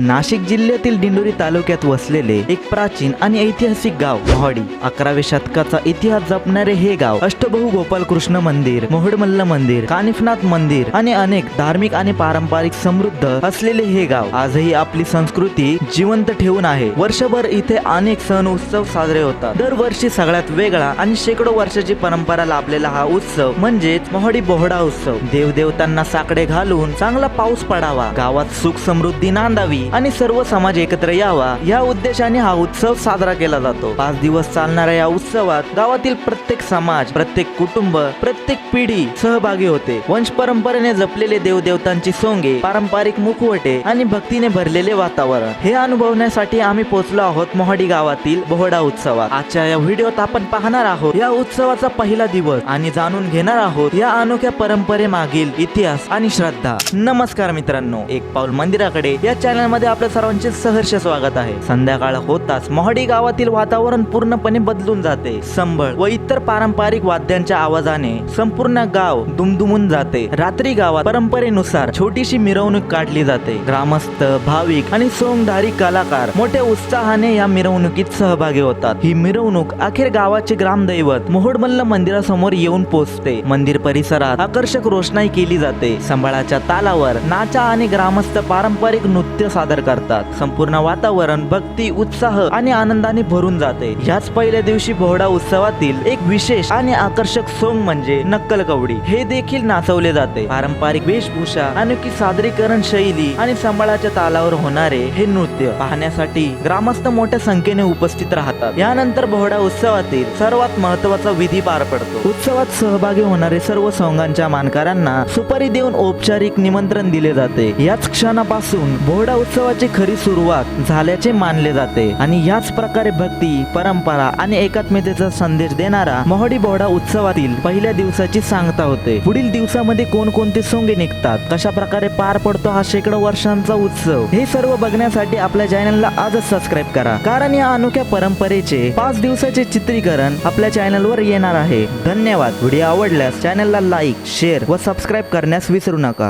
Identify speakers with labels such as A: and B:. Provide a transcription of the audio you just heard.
A: नाशिक जिल्ह्यातील दिंडोरी तालुक्यात वसलेले एक प्राचीन आणि ऐतिहासिक गाव मोहाडी. 11व्या शतकाचा इतिहास जपणारे हे गाव अष्टबहू गोपालकृष्ण मंदिर, मोहोडमल्ल मंदिर, कानिफनाथ मंदिर आणि अनेक धार्मिक आणि पारंपरिक समृद्ध असलेले हे गाव आजही आपली संस्कृती जिवंत ठेवून आहे. वर्षभर इथे अनेक सण उत्सव साजरे होतात. दरवर्षी सगळ्यात वेगळा आणि शेकडो वर्षाची परंपरा लाभलेला हा उत्सव म्हणजेच मोहाडी बोहडा उत्सव. देवदेवतांना साकडे घालून चांगला पाऊस पडावा, गावात सुख समृद्धी नांदावी आणि सर्व समाज एकत्र यावा या उद्देशाने हा उत्सव साजरा केला जातो. 5 दिवस चालणाऱ्या या उत्सवात गावातील प्रत्येक समाज, प्रत्येक कुटुंब, प्रत्येक पिढी सहभागी होते. वंश परंपरेने जपलेले देवदेवतांची सोंगे, पारंपरिक मुखवटे आणि भक्तीने भरलेले वातावरण हे अनुभवण्यासाठी आम्ही पोहोचलो आहोत मोहाडी गावातील बोहडा उत्सवात. आजच्या या व्हिडिओत आपण पाहणार आहोत या उत्सवाचा पहिला दिवस आणि जाणून घेणार आहोत या अनोख्या परंपरेमागील इतिहास आणि श्रद्धा. नमस्कार मित्रांनो, एक पाऊल मंदिराकडे या चॅनल मध्ये आपल्या सर्वांचे सहर्ष स्वागत आहे. संध्याकाळ होताच मोहाडी गावातील वातावरण पूर्णपणे बदलून जाते. संबळ व इतर पारंपरिक वाद्यांच्या आवाजाने संपूर्ण गाव दुमदुमून जाते. रात्री गावात परंपरेनुसार छोटीशी मिरवणूक काढली जाते. ग्रामस्थ, भाविक आणि सोंगधारी कलाकार मोठ्या उत्साहाने या मिरवणुकीत सहभागी होतात. ही मिरवणूक अखेर गावाचे ग्रामदैवत मोहोडमल्ल मंदिरासमोर येऊन पोहोचते. मंदिर परिसरात आकर्षक रोषणाई केली जाते. संबळाच्या तालावर नाचा आणि ग्रामस्थ पारंपरिक नृत्य सादर करतात. संपूर्ण वातावरण भक्ती, उत्साह आणि आनंदाने भरून जाते. याच पहिल्या दिवशी बोहडा उत्सवातील एक विशेष आणि आकर्षक सोंग म्हणजे नक्कल कवडी हे देखील नाचवले जाते. पारंपरिक वेशभूषा, अनोखी सादरीकरण शैली आणि संबळाच्या तालावर होणारे हे नृत्य पाहण्यासाठी ग्रामस्थ मोठ्या संख्येने उपस्थित राहतात. यानंतर बोहडा उत्सवातील सर्वात महत्त्वाचा विधी पार पडतो. उत्सवात सहभागी होणारे सर्व सोंगांच्या मानकऱ्यांना सुपारी देऊन औपचारिक निमंत्रण दिले जाते. याच क्षणापासून बोहडा उत्सवाची खरी सुरुवात झाल्याचे मानले जाते आणि याच प्रकारे भक्ती, परंपरा आणि एकात्मतेचा संदेश देणारा मोहाडी बोहडा उत्सवातील पहिल्या दिवसाची सांगता होते. पुढील दिवसामध्ये कोणकोणते सोंगे निघतात, कशा प्रकारे पार पडतो हा शेकडो वर्षांचा उत्सव, हे सर्व बघण्यासाठी आपल्या चॅनलला आजच सबस्क्राईब करा, कारण या अनोख्या परंपरेचे 5 दिवसाचे चित्रीकरण आपल्या चॅनलवर येणार आहे. धन्यवाद. व्हिडिओ आवडल्यास चॅनलला लाईक, शेअर व सबस्क्राईब करण्यास विसरू नका.